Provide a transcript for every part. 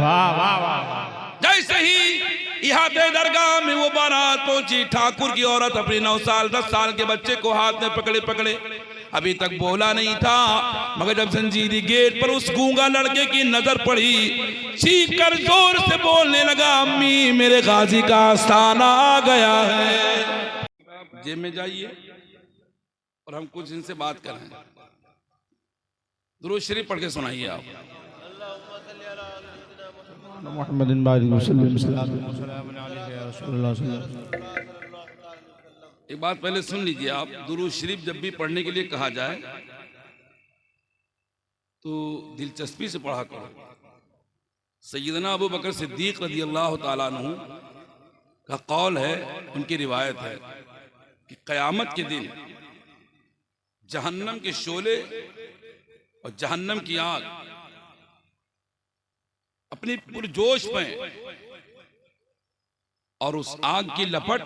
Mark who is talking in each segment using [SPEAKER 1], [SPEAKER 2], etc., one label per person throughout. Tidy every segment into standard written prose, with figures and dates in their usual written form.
[SPEAKER 1] वाह वाह वाह।
[SPEAKER 2] जैसे ही यहाँ पे दरगाह में वो बारात पहुंची, ठाकुर की औरत अपने 9 साल 10 साल के बच्चे को हाथ में पकड़े पकड़े, अभी तक बोला नहीं था, मगर जब जंजीरी गेट पर उस गूंगा लड़के की नजर पड़ी, चीख कर जोर से बोलने लगा, अम्मी मेरे गाजी का आस्थाना आ गया है। जेब में जाइए और हम कुछ इनसे बात करें। दुरूद शरीफ पढ़ के सुनाइए आप। एक बात पहले सुन लीजिए आप, दुरूद शरीफ जब भी पढ़ने के लिए कहा जाए तो दिलचस्पी से पढ़ा करो। सैयदना अबू बकर सिद्दीक रज़ी अल्लाह ताला अन्हु का कौल है, उनकी रिवायत है कि क़यामत के दिन जहन्नम के शोले और जहन्नम की आग अपनी पुरजोश में, और उस आग की लपट,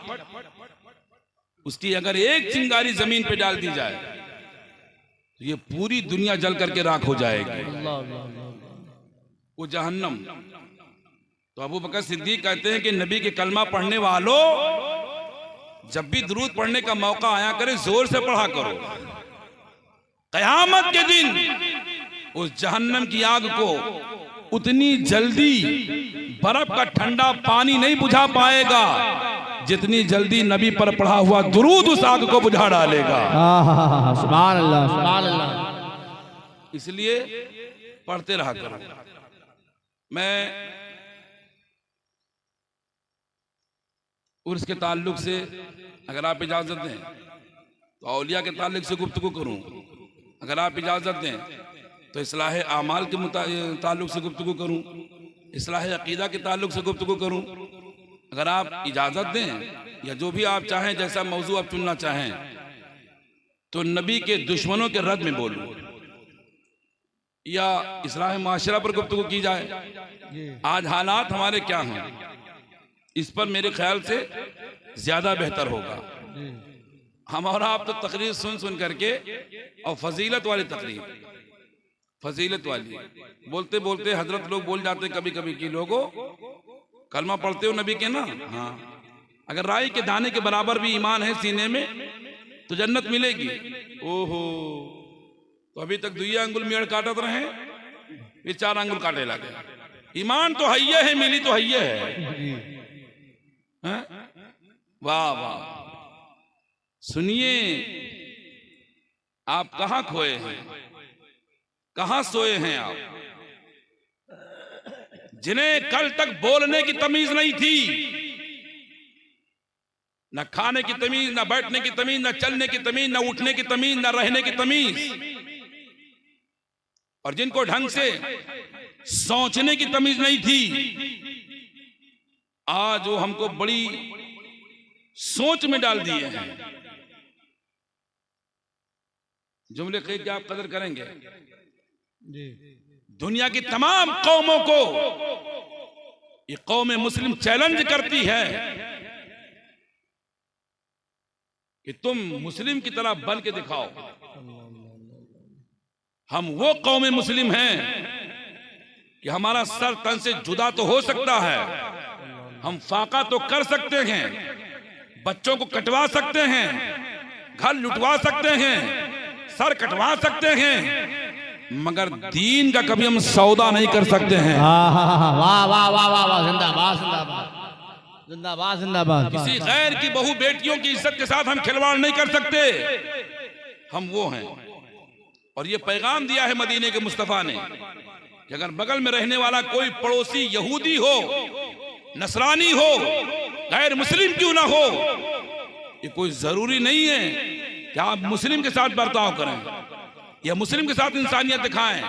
[SPEAKER 2] उसकी अगर एक चिंगारी जमीन पे डाल दी जाए तो ये पूरी दुनिया जल करके राख हो जाएगी, वो जहन्नम। तो अबू बकर सिद्दीक कहते हैं कि नबी के कलमा पढ़ने वालों, जब भी दुरूद पढ़ने का मौका आया करे जोर से पढ़ा करो। क़यामत के दिन उस जहन्नम की आग को उतनी जल्दी बर्फ का ठंडा पानी नहीं बुझा पाएगा जितनी जल्दी नबी पर पढ़ा हुआ दुरूद उस आग को बुझा डालेगा।
[SPEAKER 1] सुभान अल्लाह, सुभान अल्लाह।
[SPEAKER 2] इसलिए पढ़ते रहा करो। मैं उर्स के ताल्लुक से, अगर आप इजाजत दें तो औलिया के ताल्लुक से गुफ्तगू करूं, अगर आप इजाजत दें तो इस्लाह आमाल के ताल्लुक से गुफ्तगू करूं, इस्लाह अकीदा के ताल्लुक से गुफ्तगू करूं, अगर आप इजाजत दें या जो भी आप चाहें, जैसा मौजू आप चुनना चाहें, तो नबी के दुश्मनों के रद में बोलूं या इस्लाह माशरा पर गुफ्तगू की जाए। आज हालात हमारे क्या हैं, इस पर मेरे ख्याल से ज्यादा बेहतर होगा। हम और आप तो तकरीर सुन सुन करके, और फजीलत वाली तकरीर, फजीलत वाली, बोलते बोलते हजरत लोग बोल जाते कभी कभी कि लोगों कलमा पढ़ते हो नबी के ना, हाँ, अगर राई के दाने के बराबर भी ईमान है सीने में तो जन्नत मिलेगी। ओहो, तो अभी तक 2 अंगुल मेड़ काटत रहे, ये 4 अंगुल काटे लगे। ईमान तो हैये है, मिली तो हैये है। वाह वाह। सुनिए, आप कहां खोए हैं, कहां सोए हैं आप, जिन्हें कल तक बोलने की तमीज नहीं थी, न खाने की तमीज, न बैठने की तमीज, न चलने की तमीज, न उठने की तमीज, न रहने की तमीज, और जिनको ढंग से सोचने की तमीज नहीं थी, आज वो हमको बड़ी सोच में डाल दिए हैं। जुमले कह के आप कदर करेंगे। दुनिया की तमाम कौमों को ये कौम मुस्लिम चैलेंज करती है कि तुम मुस्लिम की तरह बन के दिखाओ। हम वो कौम मुस्लिम हैं कि हमारा सर तन से जुदा तो हो सकता है, हम फाका तो कर सकते हैं, बच्चों को कटवा सकते हैं, घर लुटवा सकते हैं, सर कटवा सकते हैं, मगर दीन का कभी हम सौदा नहीं कर सकते हैं।
[SPEAKER 1] वाह वाह वाह वाह वाह, जिंदाबाद जिंदाबाद जिंदाबाद जिंदाबाद।
[SPEAKER 2] किसी गैर की बहू बेटियों की इज्जत के साथ हम खिलवाड़ नहीं कर सकते, हम वो हैं। और ये पैगाम दिया है मदीने के मुस्तफा ने कि अगर बगल में रहने वाला कोई पड़ोसी यहूदी हो, नसरानी हो, गैर मुस्लिम क्यों ना हो, ये कोई जरूरी नहीं है कि आप मुस्लिम के साथ बर्ताव करें या मुस्लिम के साथ इंसानियत दिखाएं।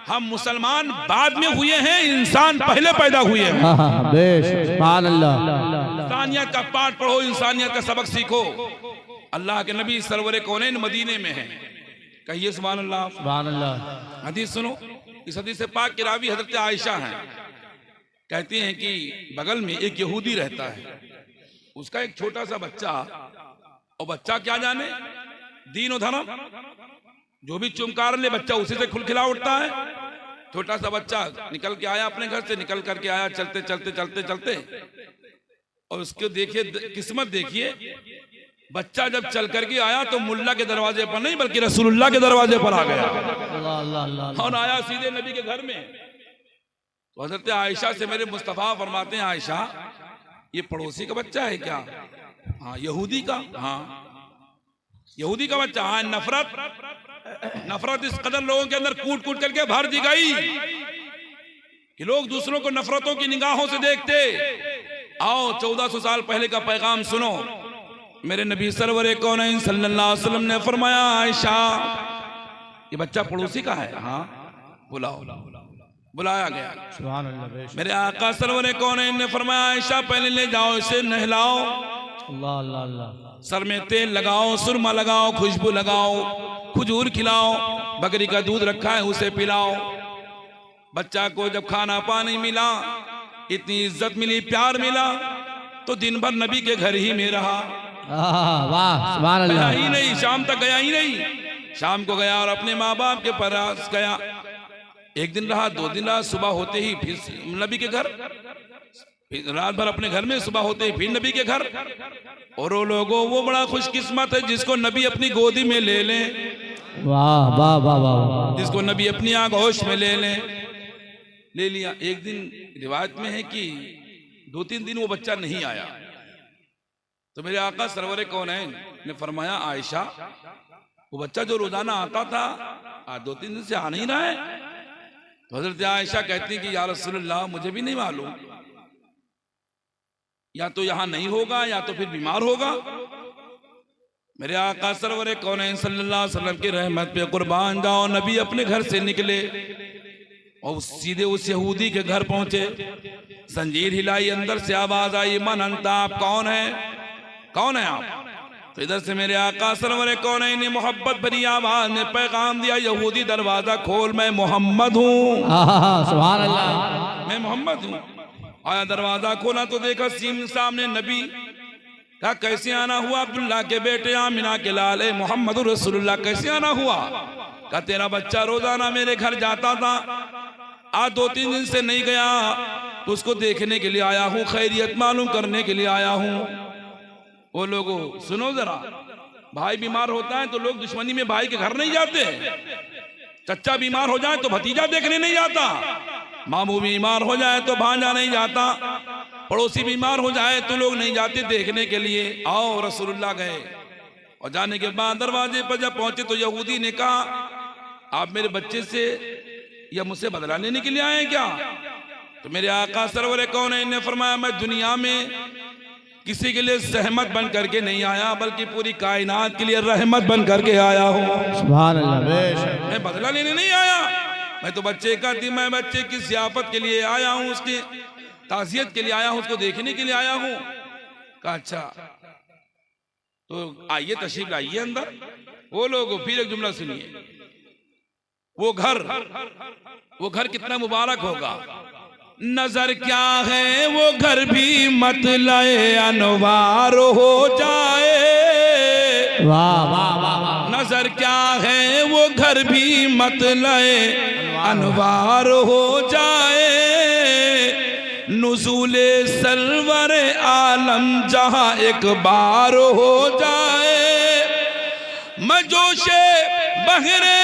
[SPEAKER 2] हम मुसलमान बाद में हुए हैं, इंसान पहले पैदा हुए हैं। इंसानियत का पाठ पढ़ो, इंसानियत का सबक सीखो। अल्लाह के नबी सरवरे कौनैन मदीने में हैं, कहिए सुभान अल्लाह।
[SPEAKER 1] सुभान अल्लाह।
[SPEAKER 2] हदीस सुनो, इस हदीस से पाक की रावी हजरत आयशा हैं, कहती हैं कि बगल में एक यहूदी रहता है, उसका एक छोटा सा बच्चा, और बच्चा क्या जाने दीन और धर्म, जो भी चुमकार ले बच्चा उसी से खुलखिला उठता है। छोटा सा बच्चा निकल के आया अपने घर से, निकल करके आया चलते चलते चलते चलते, और उसको देखिए किस्मत देखिए, बच्चा जब चल करके आया तो मुल्ला के दरवाजे पर नहीं बल्कि रसूलुल्लाह के दरवाजे पर आ गया,
[SPEAKER 1] अल्लाह अल्लाह अल्लाह।
[SPEAKER 2] और आया सीधे नबी के घर में। तो हजरत आयशा से मेरे मुस्तफा फरमाते हैं, आयशा ये पड़ोसी का बच्चा है क्या? हाँ। यहूदी का? हाँ यहूदी का बच्चा। हाँ। नफरत इस कदर लोगों के अंदर कूट कूट करके भर दी गई कि लोग दूसरों को नफरतों की निगाहों से देखते। आओ 1400 साल पहले का पैगाम सुनो। मेरे नबी सरवर कौनैन सल्लल्लाहु अलैहि वसल्लम ने फरमाया, आयशा ये बच्चा पड़ोसी का है? हाँ। बुलाओ। बुलाया गया।
[SPEAKER 1] सुभान अल्लाह।
[SPEAKER 2] मेरे आका सरवर कौनैन ने फरमाया, आयशा पहले ले जाओ इसे नहलाओ,
[SPEAKER 1] अल्लाह अल्लाह अल्लाह।
[SPEAKER 2] सर में तेल लगाओ, सुरमा लगाओ, खुशबू लगाओ, खजूर खिलाओ, बकरी का दूध रखा है उसे पिलाओ। बच्चा को जब खाना पानी मिला, इतनी इज्जत मिली, प्यार मिला, तो दिन भर नबी के घर ही में रहा।
[SPEAKER 1] वाह सुभान
[SPEAKER 2] गया
[SPEAKER 1] अल्लाह।
[SPEAKER 2] ही नहीं, शाम तक गया ही नहीं। शाम को गया और अपने माँ बाप के पास गया। एक दिन रहा, 2 दिन रहा, सुबह होते ही फिर नबी के घर, फिर रात भर अपने घर में, सुबह होते ही फिर नबी के घर। और वो लोगों, वो बड़ा खुशकिस्मत है जिसको नबी अपनी गोदी में ले लें।
[SPEAKER 1] वाह वाह वाह वाह।
[SPEAKER 2] जिसको नबी अपनी आगोश में ले लें। ले लिया। एक दिन रिवायत में है कि 2-3 दिन वो बच्चा नहीं आया, तो मेरे आका सरवर कौनैन ने फरमाया, आयशा वो बच्चा जो रोजाना आता था आज 2-3 दिन से आ नहीं रहा है। तो हजरत आयशा कहती कि या रसूलल्लाह मुझे भी नहीं मालूम, या तो यहां नहीं होगा या तो फिर बीमार होगा। मेरे आका सरवर कौनैन सल्लल्लाहु अलैहि वसल्लम की रहमत पे कुर्बान जाओ, नबी अपने घर से निकले और सीधे उस यहूदी के घर पहुंचे। संजीर हिलाई, अंदर से आवाज आई, मन अंता, आप कौन है? कौन है आप? तो इधर से मेरे आका सरवर कौनैन ने मोहब्बत भरी आवाज में पैगाम दिया, यहूदी दरवाजा खोल, मैं मोहम्मद हूँ।
[SPEAKER 1] सुभान अल्लाह।
[SPEAKER 2] मैं मोहम्मद हूँ। आया, दरवाजा खोला तो देखा सामने नबी। कहा कैसे आना हुआ? अब्दुल्ला के बेटे आमिना के लाल मोहम्मद रसूलुल्लाह, कैसे आना हुआ? कहा तेरा बच्चा रोजाना मेरे घर जाता था, आज 2-3 दिन से नहीं गया, तो उसको देखने के लिए आया हूँ, खैरियत मालूम करने के लिए आया हूँ। वो लोगों सुनो जरा, भाई बीमार होता है तो लोग दुश्मनी में भाई के घर नहीं जाते। चच्चा बीमार हो जाए तो भतीजा देखने नहीं जाता, मामू बीमार हो जाए तो भांजा नहीं जाता, पड़ोसी बीमार हो जाए तो लोग नहीं जाते देखने के लिए। आओ रसूलुल्लाह गए, और जाने के बाद दरवाजे पर जब पहुंचे तो यहूदी ने कहा, आप मेरे बच्चे से या मुझसे बदला लेने के लिए आए हैं क्या? तो मेरे आका सरवर कौनैन ने फरमाया, मैं दुनिया में किसी के लिए सहमत बन करके नहीं आया, बल्कि पूरी कायनात के लिए रहमत बन करके आया हूँ।
[SPEAKER 1] सुभान अल्लाह।
[SPEAKER 2] मैं बदला लेने नहीं आया, मैं तो बच्चे का थी, मैं बच्चे की सियाफत के लिए आया हूँ, उसकी ताज़ियत के लिए आया हूँ, उसको देखने के लिए आया हूँ। कहा अच्छा, तो आइए तशरीफ लाइए अंदर। वो लोग फिर एक जुमला सुनिए, वो घर कितना मुबारक होगा। नजर क्या है वो घर भी मतलए अनवार हो जाए।
[SPEAKER 1] वाह वाह वाह।
[SPEAKER 2] नजर क्या है वो घर भी मतलए अनवार हो जाए। नुज़ूले सरवर आलम जहां एक बार हो जाए। मैं जोशे बहरे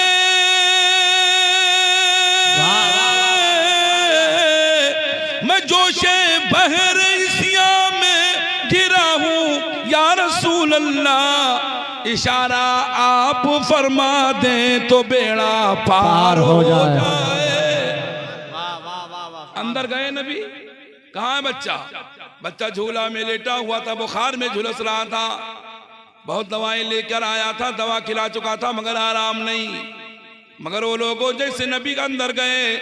[SPEAKER 2] बहरसिया में गिरा हूँ या रसूल अल्लाह, इशारा आप फरमा दें तो बेड़ा पार हो जाए। अंदर गए नबी, कहाँ है बच्चा? बच्चा झूला में लेटा हुआ था, बुखार में झुलस रहा था, बहुत दवाएं लेकर आया था, दवा खिला चुका था, मगर आराम नहीं। मगर वो लोगों जैसे नबी के अंदर गए,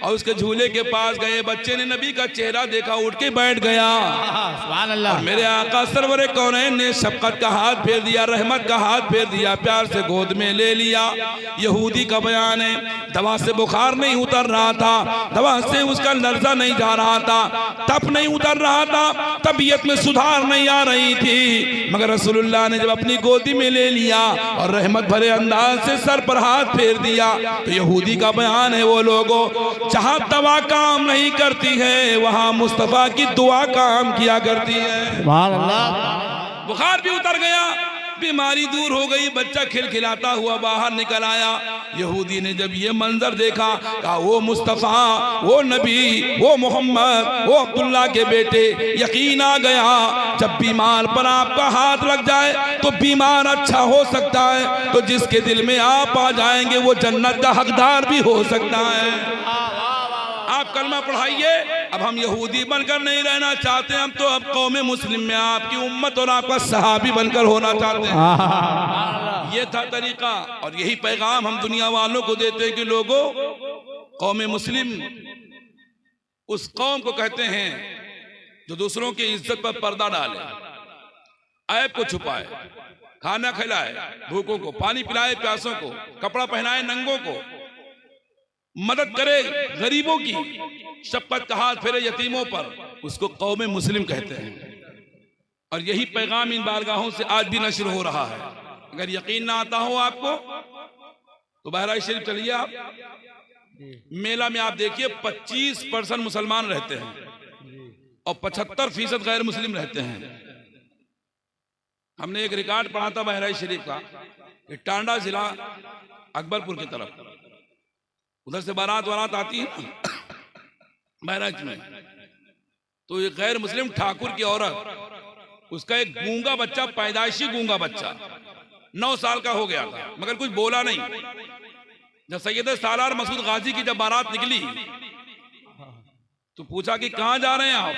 [SPEAKER 2] और उसके झूले के पास गए। बच्चे ने नबी का चेहरा देखा, उठ के बैठ गया।
[SPEAKER 1] सुभान अल्लाह।
[SPEAKER 2] मेरे आका सरवरे कौनैन ने शफकत का हाथ फेर दिया, रहमत का हाथ फेर दिया, प्यार से गोद में ले लिया। यहूदी का बयान है, दवा से बुखार नहीं उतर रहा था, दवा से उसका लर्जा नहीं जा रहा था, तप नहीं उतर रहा था, तबीयत में सुधार नहीं आ रही थी, मगर रसूलुल्लाह ने जब अपनी गोदी में ले लिया और रहमत भरे अंदाज से सर पर हाथ फेर दिया, तो यहूदी का बयान है, वो लोगों जहां दवा काम नहीं करती है वहां मुस्तफा की दुआ काम किया करती है।
[SPEAKER 1] सुभान अल्लाह।
[SPEAKER 2] बुखार भी उतर गया, बीमारी दूर हो गई, बच्चा खिलखिलाता हुआ बाहर निकल आया। यहूदी ने जब ये मंजर देखा, कहा वो मुस्तफा, वो नबी, वो मोहम्मद, वो अब्दुल्ला के बेटे, यकीन आ गया जब बीमार पर आपका हाथ लग जाए तो बीमार अच्छा हो सकता है, तो जिसके दिल में आप आ जाएंगे वो जन्नत का हकदार भी हो सकता है। आप कलमा पढ़ाइए। अब हम यहूदी बनकर नहीं रहना चाहते, हम तो अब कौमे मुस्लिम में आपकी उम्मत और आपका सहाबी बनकर होना चाहते हैं। ये था तरीका, और यही पैगाम हम दुनिया वालों को देते हैं कि लोगों, कौमे मुस्लिम उस कौम को कहते हैं जो दूसरों की इज्जत पर पर्दा डाले, ऐब को छुपाए, खाना खिलाए भूखों को, पानी पिलाए प्यासों को, कपड़ा पहनाए नंगों को, मदद करे गरीबों की, शफकत का हाथ फेरे यतीमों पर, उसको कौमे मुस्लिम कहते हैं। और यही पैगाम इन बारगाहों से आज भी नश्र हो रहा है। अगर यकीन ना आता हो आपको तो बहराइच शरीफ चलिए आप, मेला में आप देखिए 25% मुसलमान रहते हैं और 75% गैर मुस्लिम रहते हैं। हमने एक रिकॉर्ड पढ़ा था बहराइच शरीफ का, टांडा जिला अकबरपुर की तरफ, उधर से बारात आती है ना बहराइच में, तो ये गैर मुस्लिम ठाकुर की औरत, उसका एक गूंगा बच्चा, पैदाइशी गूंगा बच्चा 9 साल का हो गया था, मगर कुछ बोला नहीं। जब सैयद सालार मसूद गाजी की जब बारात निकली तो पूछा कि कहां जा रहे हैं आप,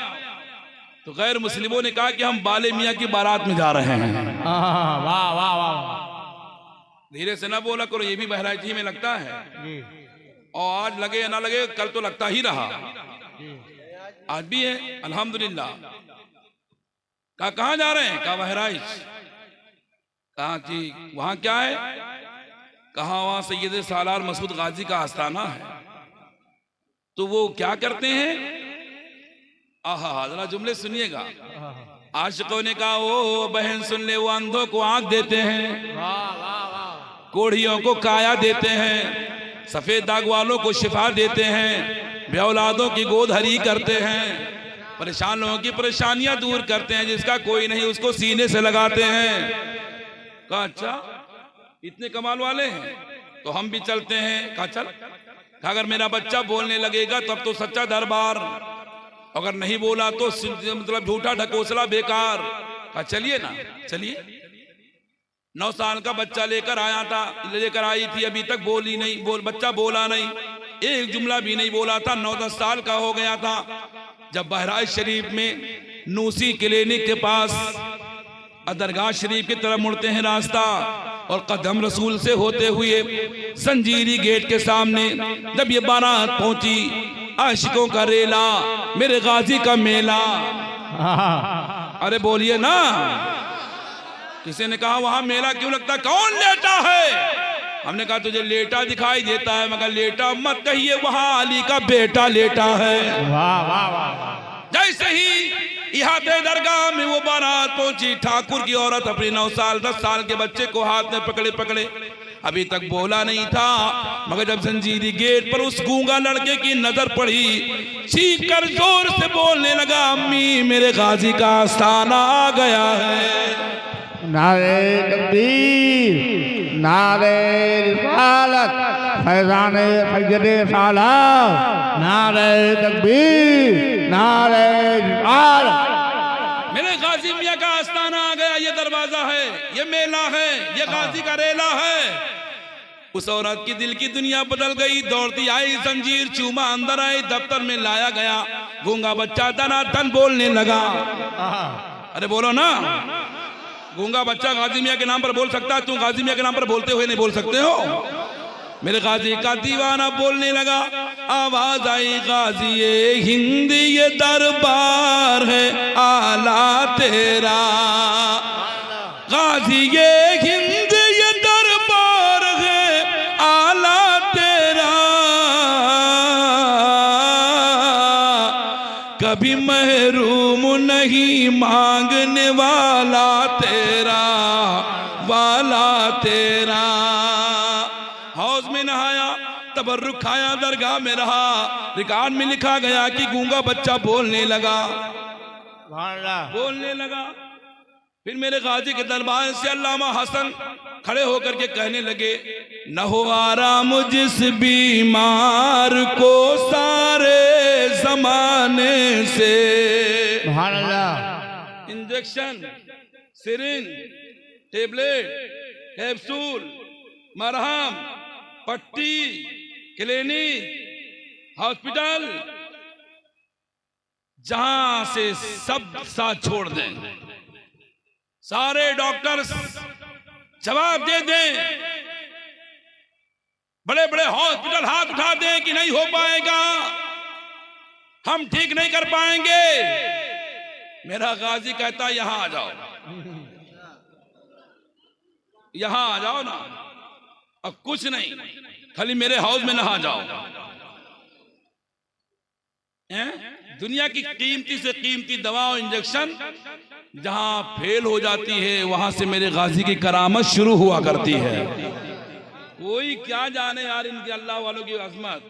[SPEAKER 2] तो गैर मुस्लिमों ने कहा कि हम बाले मियाँ की बारात में जा रहे हैं।
[SPEAKER 1] वाह वाह वाह।
[SPEAKER 2] धीरे से ना बोला करो, ये भी बहराइच ही में लगता है, और आज लगे या ना लगे कल तो लगता ही रहा, आज भी है अल्हम्दुलिल्लाह। कहां जा रहे हैं, कहा बहराइच। कहा कि वहां क्या है, कहा वहां सैयद सालार मसूद गाजी का आस्थाना है। तो वो क्या करते हैं, आहा जरा जुमले सुनिएगा। आशिकों ने कहा ओ बहन सुन ले, वो अंधों को आंख देते हैं, कोढ़ियों को काया देते हैं, सफेद दाग वालों को शिफा देते हैं, बेऔलादों की गोद हरी करते हैं, परेशान लोगों की परेशानियां दूर करते हैं, जिसका कोई नहीं उसको सीने से लगाते हैं। कहा अच्छा इतने कमाल वाले हैं, तो हम भी चलते हैं। कहा चल। कहा अगर मेरा बच्चा बोलने लगेगा तब तो सच्चा दरबार, अगर नहीं बोला तो मतलब झूठा ढकोसला बेकार। कहा चलिए ना, चलिए। 9 साल का बच्चा लेकर आया था, लेकर आई थी, अभी तक बोली नहीं, बच्चा बोला नहीं, एक जुमला भी नहीं बोला था, 9-10 साल का हो गया था। जब बहराइच शरीफ में नूसी क्लिनिक के पास दरगाह शरीफ की तरफ मुड़ते हैं रास्ता, और कदम रसूल से होते हुए संजीरी गेट के सामने जब ये बारात पहुंची, आशिकों का रेला, मेरे गाजी का मेला। अरे बोलिए ना, किसी ने कहा वहां मेला क्यों लगता, कौन लेटा है? हमने कहा तुझे लेटा दिखाई देता है, मगर लेटा मत कहिए, वहां अली का बेटा लेटा है।
[SPEAKER 1] वाह वाह वाह।
[SPEAKER 2] जैसे ही इहाते दरगाह में वो बारात पहुंची, ठाकुर की औरत अपने 9 साल 10 साल के बच्चे को हाथ में पकड़े पकड़े, अभी तक बोला नहीं था, मगर जब जंजीरी गेट पर उस गूंगा लड़के की नजर पड़ी, चीख कर जोर से बोलने लगा, अम्मी मेरे गाजी का आस्थाना आ गया है।
[SPEAKER 1] नारे तकबीर, नारे रिसालत, फैज़ाने सैयदे सालार, नारे तकबीर, नारे रिसालत।
[SPEAKER 2] मेरे गाजी मियाँ का आस्थाना आ गया, ये दरवाजा है, ये मेला है, ये गाजी का रेला है। उस औरत की दिल की दुनिया बदल गई, दौड़ती आई, जंजीर चूमा अंदर आई, दफ्तर में लाया गया, गूंगा बच्चा दनादन बोलने लगा। अरे बोलो ना, गूंगा बच्चा गाजी मियाँ के नाम पर बोल सकता है, तुम गाजी मियाँ के नाम पर बोलते हुए नहीं बोल सकते हो? मेरे गाजी का दीवाना बोलने लगा, आवाज आई गाजी ये हिंद ये दरबार है आला तेरा, गाजी ये हिंद ये दरबार है आला तेरा, कभी महरूम नहीं मांगने वाला तेरा, वाला तेरा। हौज में नहाया, तबर्रुक खाया, दरगाह में रहा। रिकॉर्ड में लिखा गया कि गूंगा बच्चा बोलने लगा, बोलने लगा। फिर मेरे गाजी के दरबार से अल्लामा हसन खड़े होकर के कहने लगे, न हो आराम जिस बीमार को सारे जमाने से, इंजेक्शन, सिरिंज, टेबलेट, कैप्सूल, मरहम, पट्टी, क्लिनिक, हॉस्पिटल, जहां से सब साथ छोड़ दें, सारे डॉक्टर जवाब दे दें, बड़े बड़े हॉस्पिटल हाथ उठा दें कि नहीं हो पाएगा, हम ठीक नहीं कर पाएंगे, मेरा गाजी कहता यहां आ जाओ, यहां आ जाओ ना, अब कुछ नहीं, खाली मेरे हाउस में नहा जाओ। दुनिया की कीमती से कीमती दवा और इंजेक्शन जहां फेल हो जाती है, वहां से मेरे गाजी की करामत शुरू हुआ करती है। कोई क्या जाने यार इनके अल्लाह वालों की अजमत।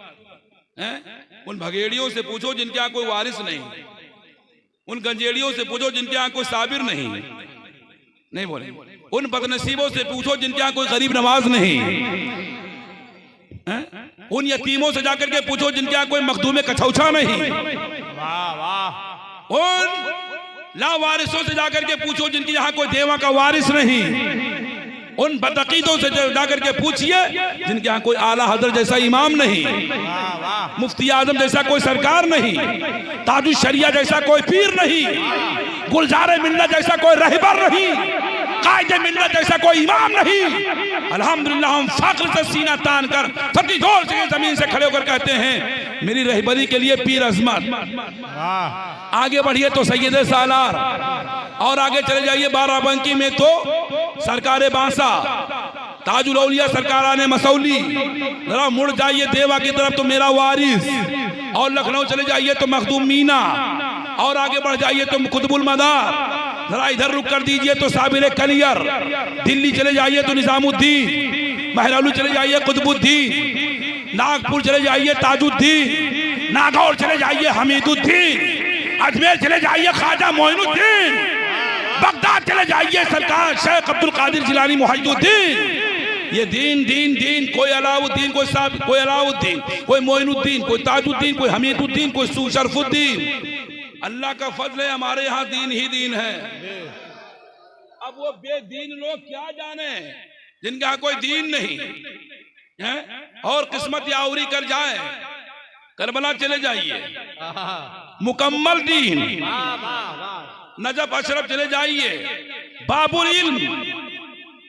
[SPEAKER 2] उन भगेड़ियों से पूछो जिनके यहाँ कोई वारिस नहीं, उन गंजेड़ियों से पूछो जिनके यहाँ कोई साबिर नहीं बोले, उन बदनसीबों से पूछो जिनके यहाँ कोई गरीब नवाज नहीं, उन यतीमों से जाकर के पूछो जिनके यहाँ कोई मखदूम कछौछा नहीं, उन लावारिसों से जाकर के पूछो जिनके यहाँ कोई देवा का वारिस नहीं, उन बदअकीदों से जाकर के पूछिए जिनके यहाँ कोई आला हजरत जैसा इमाम नहीं, मुफ्ती आजम जैसा कोई सरकार नहीं, ताजुल शरिया जैसा कोई पीर नहीं, गुलजारे मिल्लत जैसा कोई रहबर नहीं, कायदे मिल्लत जैसा कोई इमाम नहीं। अल्हम्दुलिल्लाह हम फख्र से सीना तान कर सबकी जोर से जमीन से खड़े होकर कहते हैं, मेरी रहबरी के लिए पीर अजमत। आगे बढ़िए तो सैयद सालार, और आगे चले जाइए बाराबंकी में तो सरकारे बांसा, ताजुल औलिया सरकार ने मसौली, जरा मुड़ जाइए देवा की तरफ तो मेरा वारिस, और लखनऊ चले जाइए तो मखदूम मीना, और आगे बढ़ जाइए तो कुतुबुल मदार, जरा इधर रुक कर दीजिए तो साबिर कलियर, दिल्ली चले जाइए तो निजामुद्दीन, महरालू चले जाइए कुतुबुद्दीन, नागपुर चले जाइए ताजुद्दीन, नागौर चले जाइए हमीदुद्दीन, अजमेर चले जाइए ख्वाजा मोइनुद्दीन, बगदाद चले जाइए सरकार शेख अब्दुल कादिर जिलानी मुहिद्दीन। ये दीन दीन दीन, कोई अलाउद्दीन, कोई अलाउद्दीन, कोई मोइनुद्दीन, कोई ताजुद्दीन, कोई हमीदुद्दीन, कोई शरफुद्दीन। अल्लाह का फजल है हमारे यहाँ दीन ही दीन है। अब वो बेदीन लोग क्या जाने जिनके यहाँ कोई दीन नहीं है, और किस्मत याउरी कर जाए, करबला चले जाइए मुकम्मल दीन, नजफ अशरफ चले जाइए बाबुल इल्म,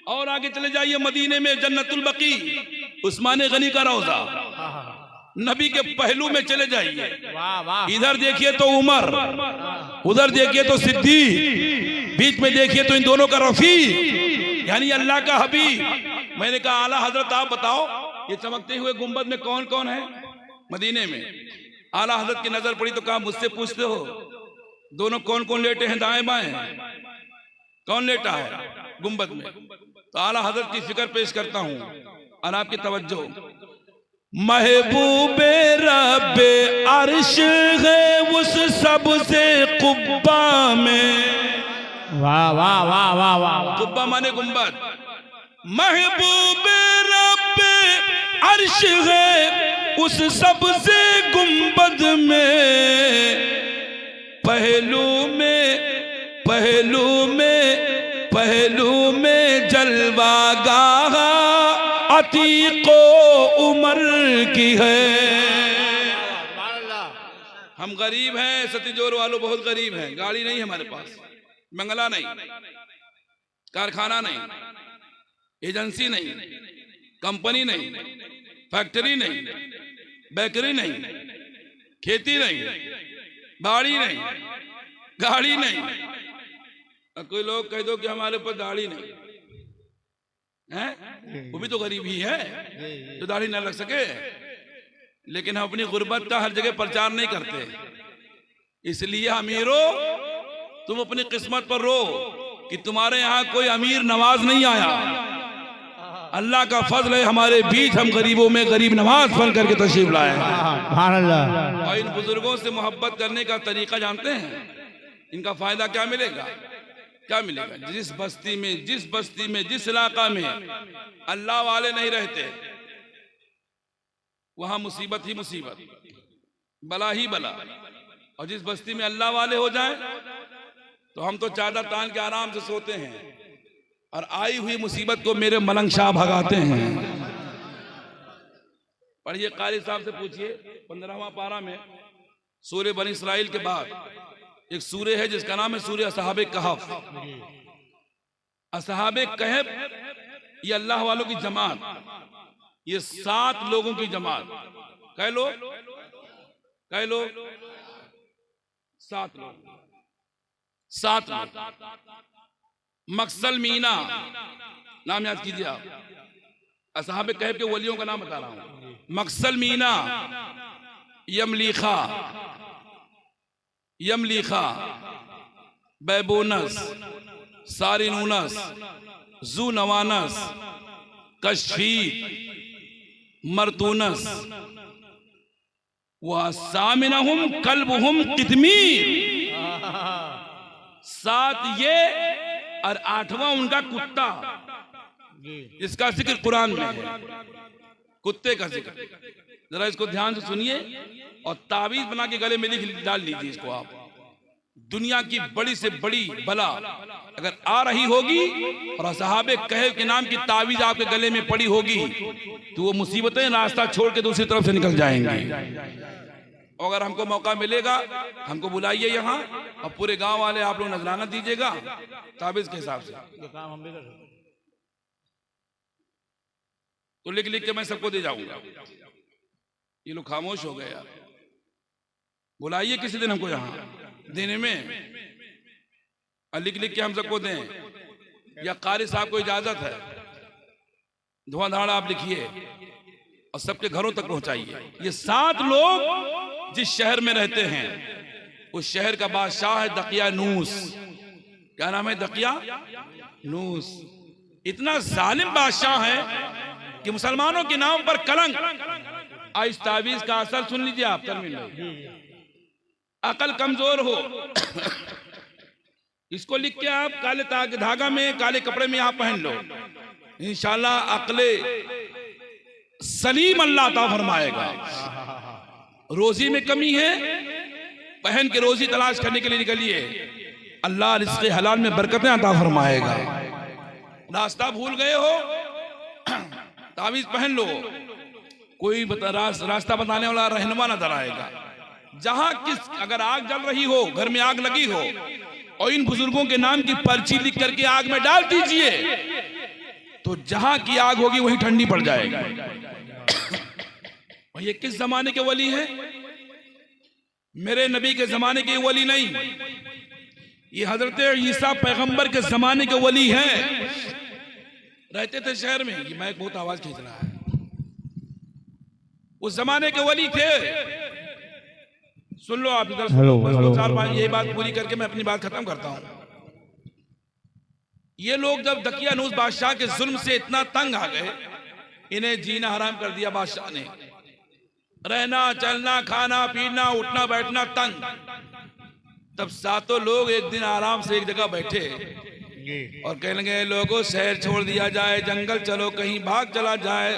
[SPEAKER 2] और आगे चले जाइए मदीने में जन्नतुल बकी, उस्मान गनी का रोजा, नबी के पहलू में चले जाइए, इधर देखिए तो उमर, उधर देखिए तो सिद्दीक, बीच में देखिए तो इन दोनों का रफी, यानी अल्लाह का हबीब। मैंने कहा आला हजरत आप बताओ ये चमकते हुए गुंबद में कौन कौन है मदीने में? आला हजरत की नजर पड़ी तो कहा मुझसे पूछते हो दोनों कौन कौन लेटे हैं दाएं बाएं, कौन लेटा है गुंबद में? तो आला हजरत की फिक्र पेश करता हूं और आपकी तवज्जो। महबूबे रब्बे अर्श है उस सबसे कुब्बा में,
[SPEAKER 1] वाह वाह वाह वाह वाह,
[SPEAKER 2] कुब्बा माने गुंबद। महबूबे रब्बे अर्श है उस सबसे गुंबद में, पहलू में पहलू में पहलू में जलवा गाहा अतीको उमर की है। हम गरीब हैं, सतीजोर वालों बहुत गरीब हैं, गाड़ी नहीं हमारे पास, बंगला नहीं, कारखाना नहीं, एजेंसी नहीं, कंपनी नहीं, फैक्ट्री नहीं, बेकरी नहीं, खेती नहीं, बाड़ी नहीं, गाड़ी नहीं। और कोई लोग कह दो कि हमारे ऊपर दाढ़ी नहीं है, वो भी तो गरीब ही है जो दाढ़ी ना लग सके। लेकिन हम अपनी गुर्बत का हर जगह प्रचार नहीं करते। इसलिए अमीरों, तुम अपनी किस्मत पर रो कि तुम्हारे यहाँ कोई अमीर नवाज नहीं आया। अल्लाह का फजल है हमारे बीच, हम गरीबों में गरीब नवाज बन करके तशरीफ लाए हैं। और इन बुजुर्गों से मोहब्बत करने का तरीका जानते हैं? इनका फायदा क्या मिलेगा? क्या मिलेगा? जिस बस्ती में, जिस इलाका में अल्लाह वाले नहीं रहते, वहां मुसीबत ही मुसीबत, बला ही बला। और जिस बस्ती में अल्लाह वाले हो जाए तो हम तो चादर तान के आराम से सोते हैं, और आई हुई मुसीबत को मेरे मलंग शाह भगाते हैं। पढ़िए, कारी साहब से पूछिए, 15वां पारा में सूरह बनी इस्राइल के बाद एक सूरह है जिसका नाम है सूरह असहाबे कहफ। असहाबे कहफ ये अल्लाह वालों की जमात, ये 7 लोगों की जमात। कह लो 7 लोग, 7 लोग। मकसल मीना नाम याद कीजिए आप, असहाबे कहफ के वलियों का नाम बता रहा हूं। मकसल मीना, यमलीखा, बैबोनस, सारिनूनस, जू नवानस, कश्फी, मरतूनस, वह सामिनहुम कल्बुहुम कितमीर। 7 ये और 8वां उनका कुत्ता। इसका जिक्र कुरान में है, कुत्ते का जिक्र। जरा इसको ध्यान से सुनिए और तावीज बना के गले में लिख डाल लीजिए इसको आप। दुनिया की बड़ी से बड़ी बला अगर आ रही होगी और असहाबे कहफ के नाम की तावीज आपके गले में पड़ी होगी तो वो मुसीबतें रास्ता छोड़ के दूसरी तरफ से निकल जाएंगी। अगर हमको मौका मिलेगा, हमको बुलाइए यहाँ और पूरे गांव वाले आप लोग नजराना दीजिएगा ताबीज के हिसाब से। तो लिख लिख के मैं सबको दे जाऊंगा। ये लोग खामोश हो गए यार। बुलाइए किसी दिन हमको यहाँ देने में, और लिख लिख के हम सबको दें, या कारी साहब को इजाजत है धुआंधाड़ आप लिखिए और सबके घरों तक पहुंचाइए। ये 7 लोग जिस शहर में रहते हैं उस शहर का बादशाह है दकियानूस। क्या नाम है? दकियानूस। इतना जालिम बादशाह है कि मुसलमानों के नाम पर कलंक। इस तावीज का असर सुन लीजिए आप। अकल कमजोर हो इसको लिख के आप काले धागा में, काले कपड़े में आप पहन लो, इंशाल्लाह अकले सलीम अल्लाह अता फरमाएगा। रोजी में कमी है, पहन के रोजी तलाश करने के लिए निकलिए, अल्लाह रिज़्क़े हलाल में बरकतें अता फरमाएगा। रास्ता भूल गए हो, तावीज पहन लो, कोई रास्ता बताने वाला रहनुमा नजर आएगा। जहां अगर आग जल रही हो, घर में आग लगी हो, और इन बुजुर्गों के नाम की पर्ची लिख करके आग में डाल दीजिए, तो जहां की आग होगी वहीं ठंडी पड़ जाएगी। और ये किस जमाने के वली हैं? मेरे नबी के जमाने के वली नहीं, ये हजरत ईसा पैगंबर के जमाने के वली हैं। रहते थे शहर में। ये माइक बहुत आवाज खींच रहा है। उस जमाने के वली थे। सुन लो आप इधर, 4-5 यही बात पूरी करके मैं अपनी बात खत्म करता हूं। ये लोग जब दकियानूस बादशाह के जुल्म से इतना तंग आ गए, इन्हें जीना हराम कर दिया बादशाह ने। रहना, चलना, खाना, पीना, उठना बैठना तंग। तब 7 लोग एक दिन आराम से एक जगह बैठे और कहने लगे, लोगों शहर छोड़ दिया जाए, जंगल चलो, कहीं भाग चला जाए,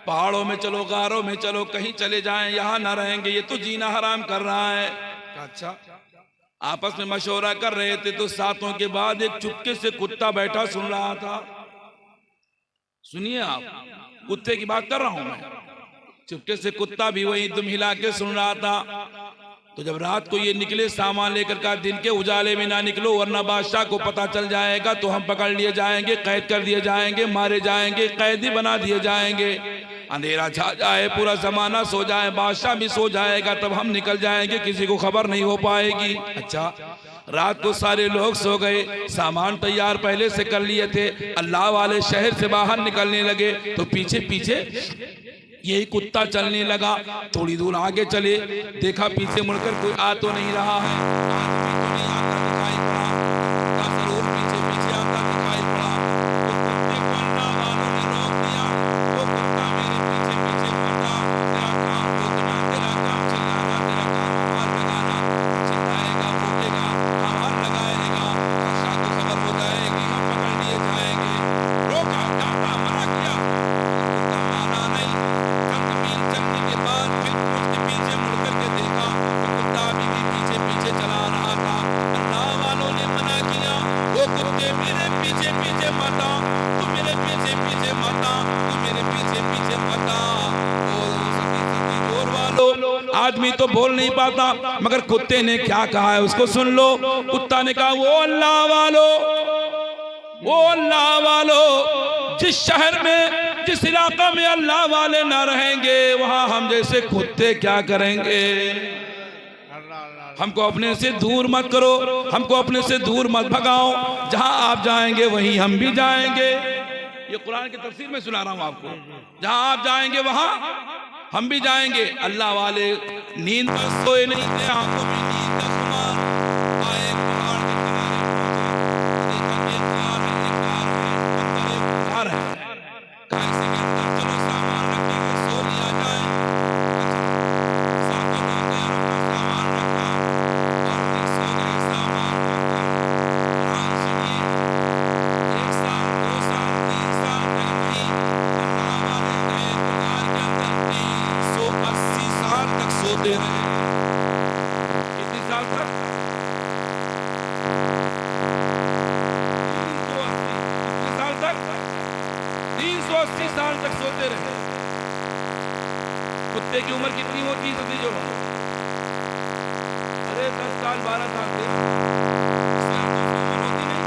[SPEAKER 2] पहाड़ों में चलो, गारों में चलो, कहीं चले जाएं, यहाँ ना रहेंगे, ये तो जीना हराम कर रहा है। अच्छा, आपस में मशवरा कर रहे थे तो 7 के बाद एक चुपके से कुत्ता बैठा सुन रहा था। सुनिए आप, कुत्ते की बात कर रहा हूं मैं। चुपके से कुत्ता भी वही दुम हिला के सुन रहा था। तो जब रात को ये निकले सामान लेकर का, दिन के उजाले में ना निकलो वरना बादशाह को पता चल जाएगा तो हम पकड़ लिए जाएंगे, कैद कर दिए जाएंगे, मारे जाएंगे, कैदी बना दिए जाएंगे। अंधेरा छा जाए, पूरा जमाना सो जाए, बादशाह भी सो जाएगा, तब हम निकल जाएंगे, किसी को खबर नहीं हो पाएगी। अच्छा, रात को सारे लोग सो गए, सामान तैयार पहले से कर लिए थे, अल्लाह वाले शहर से बाहर निकलने लगे तो पीछे पीछे यही कुत्ता चलने लगा। थोड़ी दूर आगे चले, देखा पीछे मुड़कर कोई आ तो नहीं रहा है, आदमी तो नहीं आता दिखाई पड़ा, कुत्ता जरूर पीछे पीछे आता दिखाई पड़ा। तो कुत्ते को अल्लाह वालों ने रोक दिया, वो कुत्ता मेरे पीछे पीछे पड़ा, तेरा काम रोकना, तेरा काम चिल्लाना, तेरा काम आवाज लगाना, चिल्लाएगा, भूकेगा, आवाज लगाएगा, बादशाह को खबर हो जाएगी, हम पकड़ लिए जाएंगे। रोका, डांटा, मना किया, कुत्ता माना नहीं। चंद मील चलने के बाद फिर उसके पीछे मुड़कर के देखा तो कुत्ता अभी भी पीछे पीछे चला रहा था। अल्लाह वालों ने मना किया, वो कुत्ते मेरे पीछे पीछे मत आ, तू मेरे पीछे पीछे मत आ, तू मेरे पीछे पीछे मत आ। आदमी तो बोल नहीं पाता, मगर कुत्ते ने क्या कहा है उसको सुन लो। कुत्ता ने कहा, वो अल्लाह वालो, जिस शहर में, जिस इलाका में अल्लाह वाले ना रहेंगे, वहां हम जैसे कुत्ते क्या करेंगे। हमको अपने से दूर मत करो, हमको अपने से दूर मत भगाओ, जहां आप जाएंगे वहीं हम भी जाएंगे। ये कुरान की तफसीर में सुना रहा हूं आपको, जहां आप जाएंगे वहां हम भी जाएंगे। अल्लाह वाले नींद पर सोए नहीं थे, आंखों में नींद का खुमार। आए पहाड़ के किनारे पहुंचे, देखा एक कार है, अंदर एक कार है, कार से के अंदर चलो सामान रखेंगे, सो लिया जाए। साथ में हो गया, अपना सामान रखा और फिर सो गए, सामान रखा। कुरान सुनिए, 1 साल 2 साल 3 साल तक नहीं, अल्लाह वाले गए तो कार के अंदर 380 साल तक सोते रहे। कितने साल तक? 380। कितने साल तक? 380 साल तक सोते रहे। कुत्ते की उम्र कितनी होती है जो? अरे 10 साल 12 साल से उम्र होती नहीं।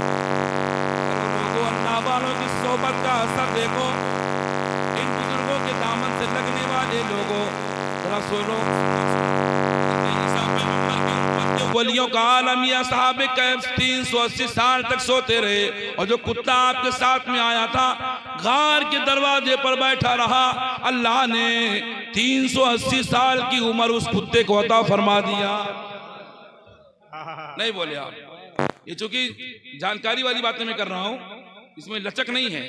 [SPEAKER 2] लोगों, अल्लाह वालों की सोबत का असर देखो, इन बुजुर्गों के दामन से लगने वाले लोगों, जरा सुनो। वलियों का आलम या साहब कैफ 380 साल तक सोते रहे। और जो कुत्ता आपके साथ में आया था, गार के दरवाजे पर बैठा रहा, अल्लाह ने 380 साल की उम्र उस कुत्ते को अता फरमा दिया। नहीं बोले आप, ये चूंकि जानकारी वाली बातें मैं कर रहा हूं, इसमें लचक नहीं है।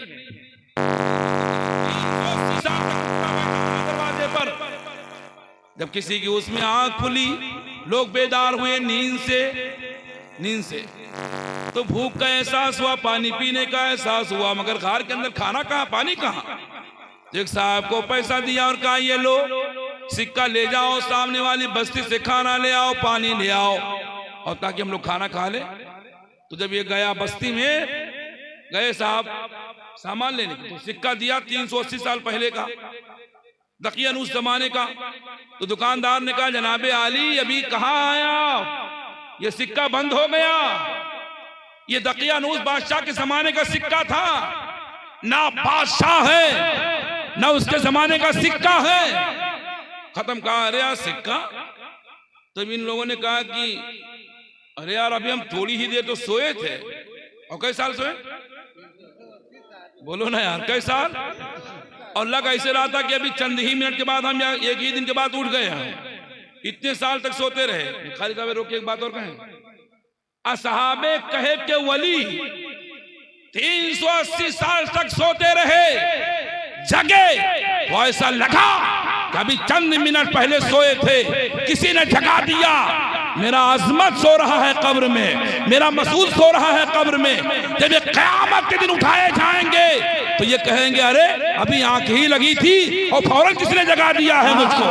[SPEAKER 2] 380 साल तक कुत्ता बैठा रहा दरवाजे पर। जब किसी की उसमें आंख खुली, लोग बेदार हुए नींद से, तो भूख का एहसास हुआ, पानी पीने का एहसास हुआ, मगर घर के अंदर खाना कहाँ, पानी कहाँ। एक साहब को पैसा दिया और कहा, ये लो सिक्का ले जाओ, सामने वाली बस्ती से खाना ले आओ, पानी ले आओ, और ताकि हम लोग खाना खा ले। तो जब ये गया बस्ती में, गए साहब सामान लेने, तो सिक्का दिया 380 साल पहले का, दकियन उस जमाने का। तो दुकानदार ने कहा, जनाबे आली अभी कहाँ आया, ये सिक्का बंद हो गया, ये दकियानूस बादशाह के जमाने का सिक्का था, ना बादशाह है ना उसके जमाने का सिक्का है, खत्म। कहा, अरे यार सिक्का। तब इन लोगों ने कहा कि अरे यार अभी हम थोड़ी ही देर तो सोए थे। और कई साल सोए? बोलो ना यार, कई साल? और लग ऐसे रहा था कि अभी चंद ही मिनट के बाद हम या एक ही दिन के बाद उठ गए हैं। इतने साल तक सोते रहे। खाली साहब रोके, एक बात और कहें, असहाबे कहे के वली 380 साल तक सोते रहे, जगे, वो ऐसा लगा कि अभी चंद मिनट पहले सोए थे, किसी ने जगा दिया। मेरा अजमत सो रहा है कब्र में, मेरा मसूद सो रहा है कब्र में। जब ये क़यामत के दिन उठाए जाएंगे तो ये कहेंगे, अरे अभी आंख ही लगी थी और फौरन किसने जगा दिया है मुझको।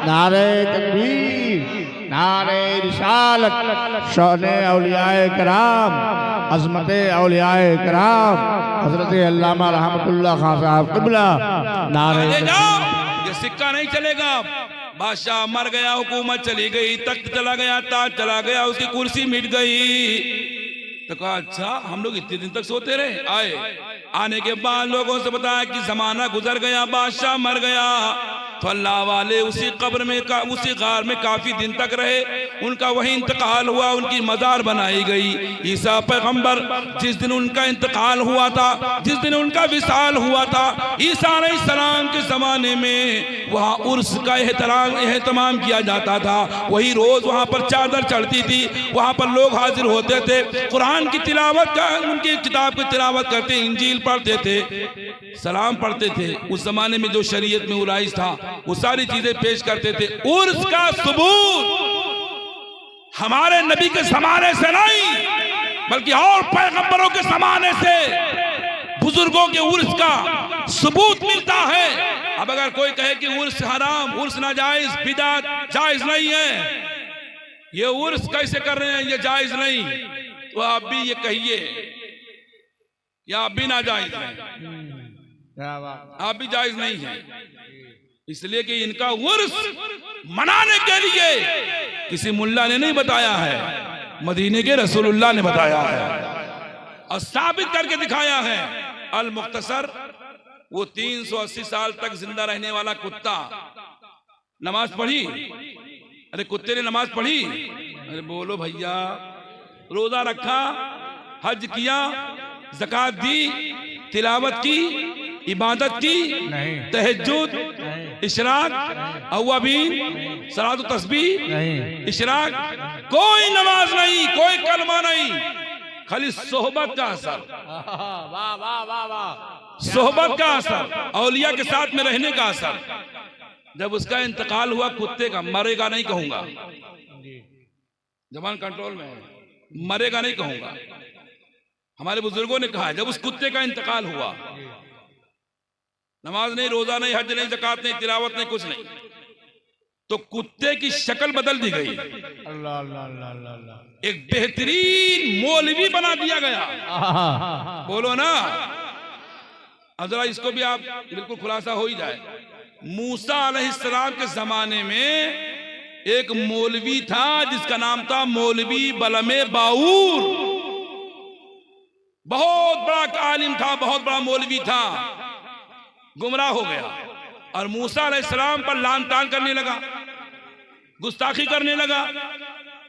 [SPEAKER 1] नारे तकबीर, नारे रिसालत, शान औलियाए कराम, अज़मत औलियाए कराम, हज़रत अल्लामा रहमतुल्लाह खान साहब क़िबला। नारे
[SPEAKER 2] ये सिक्का नहीं चलेगा। बादशाह मर गया, हुकूमत चली गई, तख्त चला गया, ताज चला गया, उसकी कुर्सी मिट गई। तो कहा, अच्छा हम लोग इतने दिन तक सोते रहे। आए आने के बाद लोगों से बताया कि जमाना गुजर गया, बादशाह मर गया। तो अल्लाह वाले उसी कब्र में उसी गार में काफी दिन तक रहे। उनका वही इंतकाल हुआ, उनकी मजार बनाई गई। ईसा पैगंबर जिस दिन उनका इंतकाल हुआ था, जिस दिन उनका विसाल हुआ था, ईसा अलैहिस्सलाम के जमाने में वहाँ उर्स का एहतमाम किया जाता था। वही रोज वहाँ पर चादर चढ़ती थी, वहाँ पर लोग हाजिर होते थे, कुरान की तिलावत का, उनकी किताब की तिलावत करते, इंजील पढ़ते थे, सलाम पढ़ते थे। उस जमाने में जो शरीयत में उलाइज था वो सारी चीजें पेश करते थे। उर्स का सबूत हमारे नबी के जमाने से नहीं बल्कि और पैगंबरों के जमाने से बुजुर्गों के उर्स का सबूत मिलता है। अब अगर कोई कहे कि उर्स हराम, उर्स नाजायज, बिदअत, जायज नहीं है, ये उर्स कैसे कर रहे हैं, ये जायज नहीं, तो आप भी ये कहिए या आप भी नाजायज हैं, आप भी जायज नहीं है। इसलिए कि इनका उर्स मनाने के लिए किसी मुल्ला ने नहीं बताया है, मदीने के रसूलुल्लाह ने बताया है और साबित करके दिखाया है। अल मुख्तसर, वो 380 साल तक जिंदा रहने वाला कुत्ता नमाज पढ़ी। अरे कुत्ते ने नमाज पढ़ी? अरे बोलो भैया, रोजा रखा, हज किया, ज़कात दी, तिलावत की, इबादत की, तहज्जुद, इशराक, अव्वाबीन, सलात तस्बीह, इशराक, कोई नमाज नहीं, कोई कलमा नहीं, खाली सोहबत का असर,
[SPEAKER 1] वाह वाह वाह वाह,
[SPEAKER 2] सोहबत का असर, औलिया के साथ में रहने का असर। जब उसका इंतकाल हुआ कुत्ते का, मरेगा नहीं कहूंगा, जबान कंट्रोल में है, मरेगा नहीं कहूंगा, हमारे बुजुर्गों ने कहा जब उस कुत्ते का इंतकाल हुआ, नमाज नहीं, रोजा नहीं, हज नहीं, ज़कात नहीं, तिलावत नहीं, कुछ नहीं, तो कुत्ते की शक्ल बदल दी गई।
[SPEAKER 1] अल्लाह अल्लाह अल्लाह अल्लाह,
[SPEAKER 2] एक बेहतरीन मौलवी बना दिया गया। बोलो ना। अब जरा इसको भी आप बिल्कुल खुलासा हो ही जाए। मूसा अलैहिस्सलाम के जमाने में एक मौलवी था जिसका नाम था मौलवी बलमे बाऊर। बहुत बड़ा आलिम था, बहुत बड़ा मौलवी था, गुमराह हो गया और मूसा अलैहिस्सलाम पर लान तान करने लगा, गुस्ताखी करने लगा।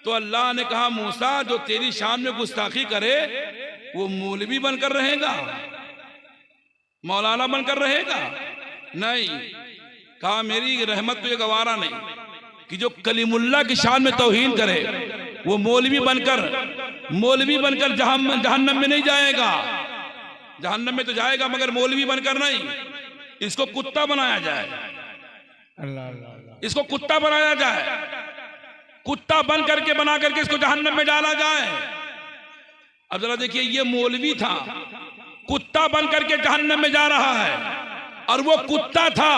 [SPEAKER 2] तो अल्लाह ने कहा मूसा, जो तेरी शान में गुस्ताखी करे वो मौलवी बनकर रहेगा, मौलाना बनकर रहेगा? नहीं। कहा मेरी रहमत तुझे गवारा नहीं कि जो कलीमुल्लाह की शान में तौहीन करे वो मौलवी बनकर जहन्नम में नहीं जाएगा। जहन्नम में तो जाएगा मगर मौलवी बनकर नहीं। इसको कुत्ता बनाया जाए,
[SPEAKER 1] अल्लाह अल्लाह,
[SPEAKER 2] इसको कुत्ता बनाया जाए, कुत्ता बन करके बना करके इसको जहन्नम में डाला जाए। अब जरा देखिए, ये मौलवी था, कुत्ता बन करके जहन्नम में जा रहा है, और वो कुत्ता था,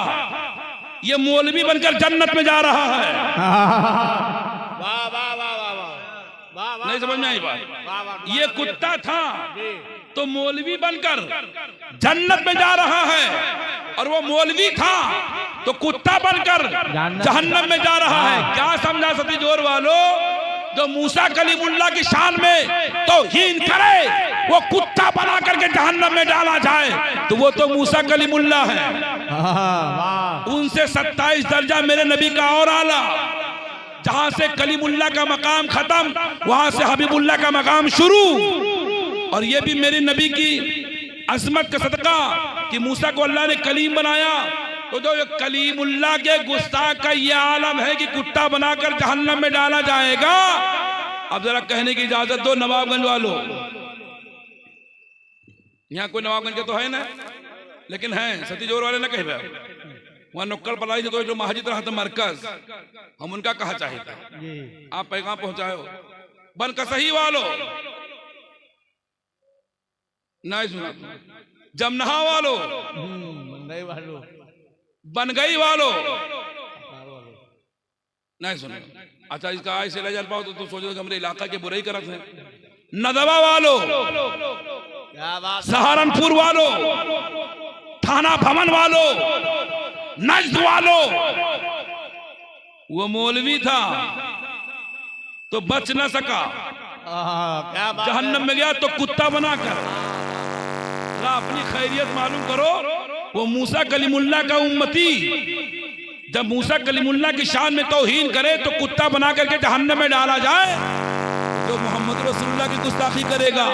[SPEAKER 2] ये मौलवी बनकर जन्नत में जा रहा है।
[SPEAKER 1] वाह वाह वाह वाह वाह,
[SPEAKER 2] नहीं समझ में आई बात? ये कुत्ता था तो मौलवी बनकर जन्नत में जा रहा है, और वो मौलवी था तो कुत्ता बनकर जहन्नम में जा रहा है। क्या समझा सती जोर वालों? जो मूसा कलीमुल्लाह की शान में तौहीन करे वो कुत्ता बना करके जहन्नम में डाला जाए, तो वो तो मूसा कलीमुल्लाह है। उनसे 27 दर्जा मेरे नबी का और आला। जहां से कलीमुल्लाह का मकाम खत्म, वहां से हबीबुल्लाह का मकाम शुरू। और ये भी मेरे नबी की अजमत का सदका कि मूसा को अल्लाह ने कलीम बनाया। तो जो कलीमुल्लाह के गुस्ताख का ये आलम है कि कुत्ता बनाकर जहन्नम में डाला जाएगा। अब जरा कहने की इजाजत दो नवाबगंज वालों, यहाँ कोई नवाबगंज के तो है ना, लेकिन है सतीजोर वाले ना कह रहे, वहाँ नुक्कड़ पलाई तो जो महाजिद रहा था मरकज, हम उनका कहा चाहता आप पैगाम पहुंचाए हो। बन का सही वालों नहीं सुना, जमनहा वालों, बन गई वालों नहीं सुना। अच्छा, इसका आय से ले जा पाओ तो सोचो कि हमारे इलाका के बुराई करत है। नदवा वालों, सहारनपुर वालों, थाना भवन वालों, नज्द वालों, वो मौलवी था तो बच न सका, जहन्नम में गया तो कुत्ता बनाकर। जरा अपनी खैरियत मालूम करो। वो मूसा कलीमुल्लाह का उम्मती जब मूसा कलीमुल्लाह की शान में तौहीन करे तो कुत्ता बना करके जहन्नम में डाला जाए। जो मोहम्मद रसूलुल्लाह की गुस्ताखी करेगा,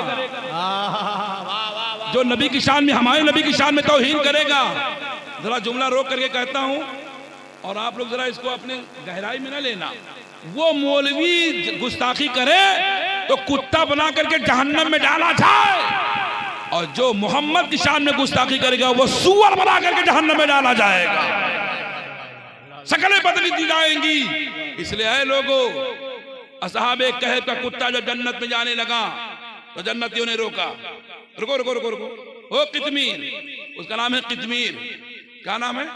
[SPEAKER 2] जो नबी की शान में, हमारे नबी की शान में तौहीन करेगा। जरा जुमला रोक करके कहता हूं और आप लोग जरा इसको अपने गहराई में ना लेना। वो मौलवी गुस्ताखी करे तो कुत्ता बना करके जहन्नम में डाला जाए, और जो मोहम्मद की शान में गुस्ताखी करेगा वो सूअर बना करके जहन्नम में डाला जाएगा। शकलें बदली दी जाएंगी। इसलिए है लोगों, असहाबे कहफ का कुत्ता जब जन्नत में जाने लगा तो जन्नतियों ने रोका, रुको रुको रुको रुको, ओ कितमीर, उसका नाम है कितमीर। क्या नाम है?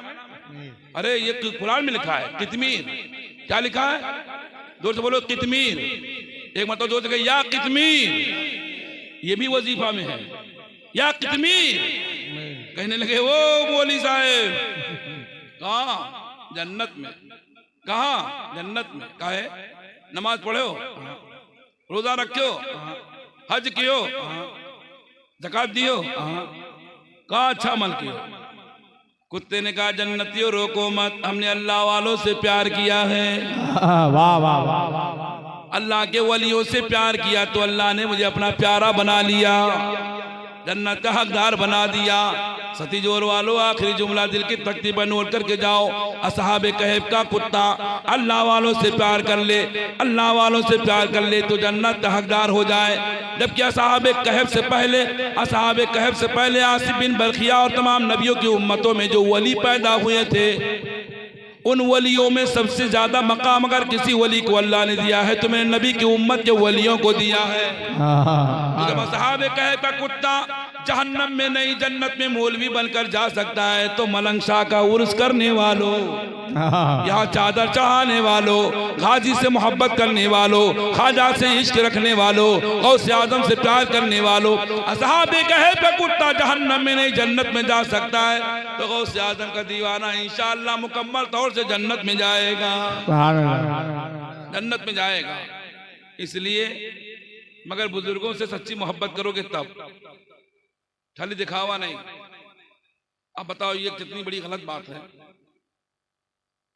[SPEAKER 2] अरे ये कुरान में लिखा है कितमीर। क्या लिखा है? जोर से बोलो कितमीर। एक मतलब जोर से कहे या कितमीर। ये भी वजीफा में है, या कितमीर। कहने लगे वो मौलवी साहब कहाँ? जन्नत में। कहाँ? जन्नत में। कहा है? नमाज पढ़ो, रोजा रखो, हज कियो, ज़कात दियो, कहा अच्छा अमल कियो। कुत्ते ने कहा जन्नतियों रोको मत, हमने अल्लाह वालों से प्यार किया है।
[SPEAKER 1] वाह वाह वाह।
[SPEAKER 2] अल्लाह के वलियों से प्यार किया तो अल्लाह ने मुझे अपना प्यारा बना लिया, जन्नत का हकदार बना दिया। सती जोर वालों, आखिरी जुमला दिल की तख्ती पर नोट करके जाओ। असहाबे कहफ का कुत्ता अल्लाह वालों से प्यार कर ले, अल्लाह वालों से प्यार कर ले तो जन्नत का हकदार हो जाए। जबकि असहाबे कहफ से पहले आसिफ बिन बरखिया और तमाम नबियों की उम्मतों में जो वली पैदा हुए थे, उन वलियों में सबसे ज्यादा मकाम अगर किसी वली को अल्लाह ने दिया है तो मैंने नबी की उम्मत के वलियों को दिया है। जब असहाबे कहफ का कुत्ता जहन्नम में नहीं जन्नत में मौलवी बनकर जा सकता है तो मलंग शाह का उर्स करने वालों, यहाँ चादर चढ़ाने वालों, हाजी से मोहब्बत करने वालों, ख्वाजा से इश्क रखने वालों, गौसे आजम से प्यार करने वालों, असहाबे कहफ का कुत्ता जहन्नम में नहीं जन्नत में जा सकता है तो गौसे आजम का दीवाना इंशाअल्लाह मुकम्मल तौर से जन्नत में जाएगा, जन्नत में जाएगा। इसलिए मगर बुजुर्गों से सच्ची मोहब्बत करोगे तब, खाली दिखावा नहीं। अब बताओ ये कितनी बड़ी गलत बात है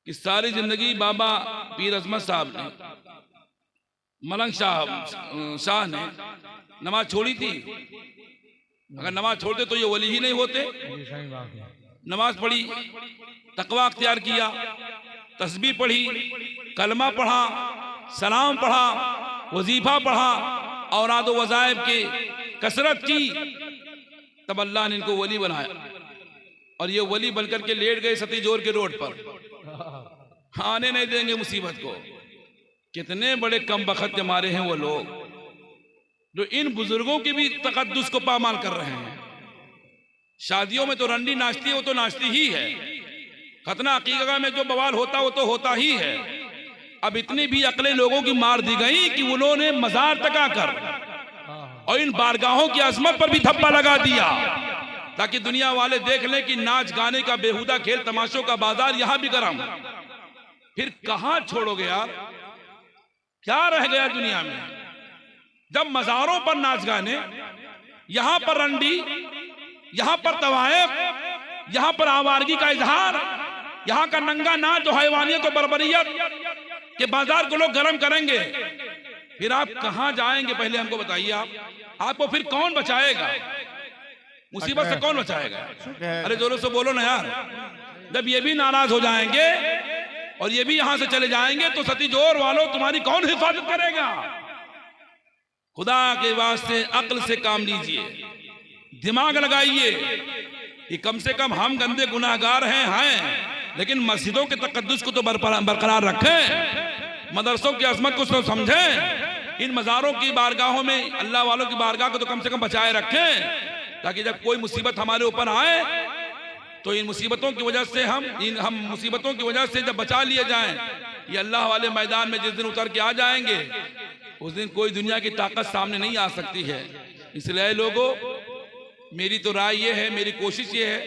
[SPEAKER 2] कि सारी जिंदगी बाबा पीर अजमत साहब ने, मलंग शाह ने नमाज छोड़ी थी। अगर नमाज छोड़ते तो ये वली ही नहीं होते। नमाज पढ़ी, तकवा अख्तियार किया, तस्बीह पढ़ी, कलमा पढ़ा, सलाम पढ़ा, वजीफा पढ़ा, औराद व वज़ाइफ की कसरत की, तब अल्लाह ने इनको वली बनाया। और ये वली बनकर के लेट गए सती जोर के रोड पर, आने नहीं देंगे मुसीबत को। कितने बड़े कम बखत के मारे हैं वो लोग जो इन बुजुर्गों की भी तकद्दुस को पामाल कर रहे हैं। शादियों में तो रंडी नाचती है, वो तो नाचती ही है। खतना अकीका में जो बवाल होता वो तो होता ही है। अब इतनी भी अकलें लोगों की मार दी गई कि उन्होंने मजार तक आकर और इन बारगाहों की अजमत पर भी धब्बा लगा दिया ताकि दुनिया वाले देख लें कि नाच गाने का बेहुदा खेल तमाशों का बाजार यहां भी गरम। फिर कहां छोड़ोगे यार? क्या रह गया दुनिया में? जब मजारों पर नाच गाने, यहां पर रंडी, यहां पर तवायफ, यहां पर आवारगी का इजहार, यहां का नंगा नाच जो हैवानियत और बर्बरियत के बाजार को लोग गर्म करेंगे, फिर आप कहां जाएंगे? पहले हमको बताइए। आपको फिर कौन बचाएगा? मुसीबत से कौन बचाएगा? अरे जोरों से बोलो ना यार। जब ये भी नाराज हो जाएंगे और ये भी यहां से चले जाएंगे तो सती जोर वालों तुम्हारी कौन हिफाजत करेगा? खुदा के वास्ते अक्ल से काम लीजिए, दिमाग लगाइए कि कम से कम हम गंदे गुनाहगार हैं, लेकिन मस्जिदों के तकद्दुस को तो बरकरार रखें, मदरसों की अजमत को तो समझें, इन मज़ारों की बारगाहों में अल्लाह वालों की बारगाह को तो कम से कम बचाए रखें, ताकि जब कोई मुसीबत हमारे ऊपर आए तो इन मुसीबतों की वजह से हम मुसीबतों की वजह से जब बचा लिए जाएं, ये अल्लाह वाले मैदान में जिस दिन उतर के आ जाएंगे उस दिन कोई दुनिया की ताकत सामने नहीं आ सकती है। इसलिए लोगों, मेरी तो राय ये है, मेरी कोशिश ये है,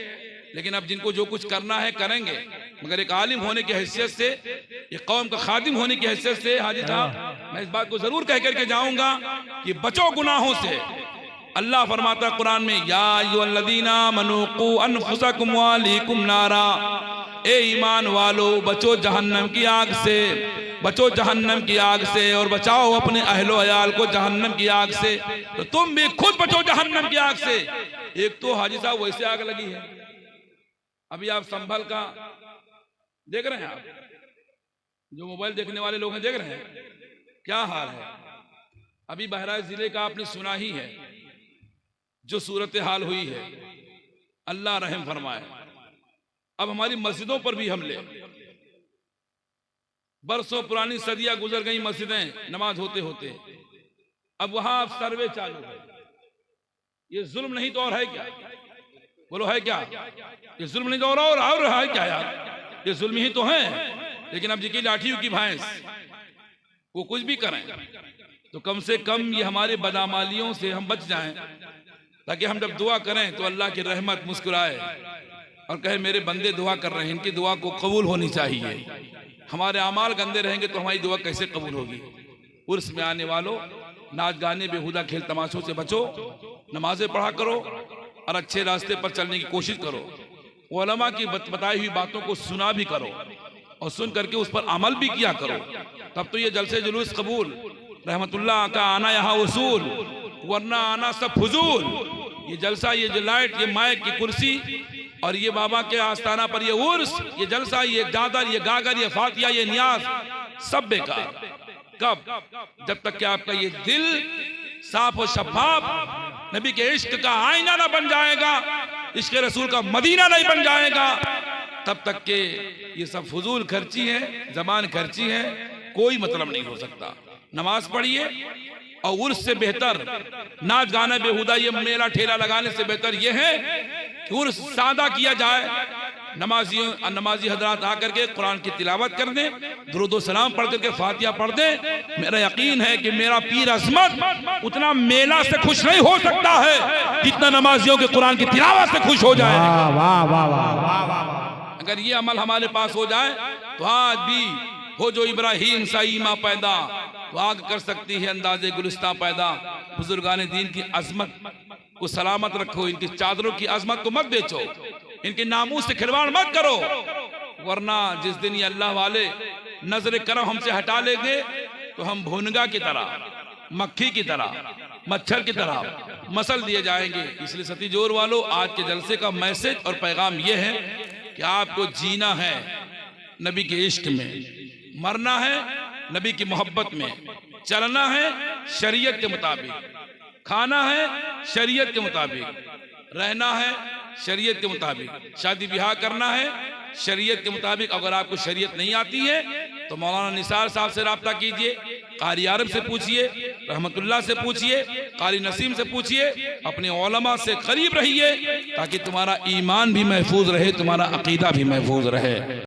[SPEAKER 2] लेकिन अब जिनको जो कुछ करना है करेंगे, मगर एक आलिम होने की हैसियत से, एक कौम का खादिम होने की हैसियत से हाजी साहब मैं इस बात को जरूर कह करके जाऊंगा कि बचो गुनाहों से, अल्लाह फरमाता है कुरान में, या अय्युहल्लज़ीना आमनू क़ू अनफुसकुम व अहलीकुम नारा, ए ईमान वालो बचो जहन्नम की आग से, बचो जहन्नम की आग से और बचाओ अपने अहलो अयाल को जहन्नम की आग से। तो तुम भी खुद बचो जहन्नम की आग से। एक तो हाजी साहब वैसे आग लगी है, अभी आप संभल का देख रहे हैं, आप जो मोबाइल देखने वाले लोग हैं देख रहे हैं क्या हाल है। अभी बहराइच जिले का आपने सुना ही है जो सूरत हाल हुई है, अल्लाह रहम फरमाए। अब हमारी मस्जिदों पर भी हमले, बरसों पुरानी सदियां गुजर गई मस्जिदें नमाज होते होते, अब वहां सर्वे चालू है। ये जुल्म नहीं तो और है क्या? बोलो है क्या? ये जुल्म नहीं तो और है क्या यार? ये जुल्म ही तो है। लेकिन अब जिकी लाठी की भैंस, वो कुछ भी करें तो कम से कम ये हमारे बदामालियों से हम बच जाएं, ताकि हम जब दुआ करें तो अल्लाह की रहमत मुस्कुराए और कहे मेरे बंदे दुआ कर रहे हैं, इनकी दुआ को कबूल होनी चाहिए। हमारे अमाल गंदे रहेंगे तो हमारी दुआ कैसे कबूल होगी? उर्स में आने वालों, नाच गाने बेहुदा खेल तमाशों से बचो, नमाजें पढ़ा करो और अच्छे रास्ते पर चलने की कोशिश करो। उलमा की बताई हुई बातों को सुना भी करो और सुन करके उस पर अमल भी किया करो, तब तो ये जलसे जुलूस कबूल, रहमतुल्लाह का आना यहाँ उसूल, वरना आना सब फुजूल। ये जलसा, ये जो लाइट, ये माइक की कुर्सी और ये बाबा के आस्थाना पर ये उर्स, ये जलसा, ये दादर, ये गागर, ये फातिया, ये नियाज, सब बेकार। कब? जब तक कि आपका ये दिल साफ और शफाफ नबी के इश्क का आईना ना बन जाएगा, इश्क रसूल का मदीना नहीं बन जाएगा, तब तक के ये सब फजूल खर्ची है, जबान खर्ची है, कोई मतलब नहीं हो सकता। नमाज पढ़िए और उर्स से बेहतर नाच गाना बेहुदा ये मेला ठेला लगाने से बेहतर ये है कि उर्स सादा किया जाए। नमाजी हजरात आकर के कुरान की तिलावत कर दें, दुरूद सलाम पढ़ करके फातिहा पढ़ दें। मेरा यकीन है कि मेरा पीर अज़मत उतना मेला से खुश नहीं हो सकता है जितना नमाजियों के कुरान की तिलावत से खुश हो जाए। अगर ये अमल हमारे पास हो जाए तो आज भी हो जो इब्राहिम सा ईमा पैदा, तो आग कर सकती है अंदाजे गुलिस्तां पैदा। बुजुर्गान दीन की अजमत को सलामत रखो, इनकी चादरों की अजमत को मत बेचो, इनके नामूस से खिलवाड़ मत करो, वरना जिस दिन ये अल्लाह वाले नजर करम हमसे हटा लेंगे तो हम भुनगा की तरह, मक्खी की तरह, मच्छर की तरह मसल दिए जाएंगे। इसलिए सती जोर वालों, आज के जलसे का मैसेज और पैगाम यह है कि आपको जीना है नबी के इश्क में, मरना है नबी की मोहब्बत में, चलना है शरीयत के मुताबिक, खाना है शरीयत के मुताबिक, रहना है शरीयत के मुताबिक, शादी ब्याह करना है शरीयत के मुताबिक। अगर आपको शरीयत नहीं आती है तो मौलाना निसार साहब से राब्ता कीजिए, कारी आरब से पूछिए, रहमतुल्लाह से पूछिए, कारी नसीम से पूछिए, अपने उलमा से करीब रहिए ताकि तुम्हारा ईमान भी महफूज रहे, तुम्हारा अकीदा भी महफूज रहे।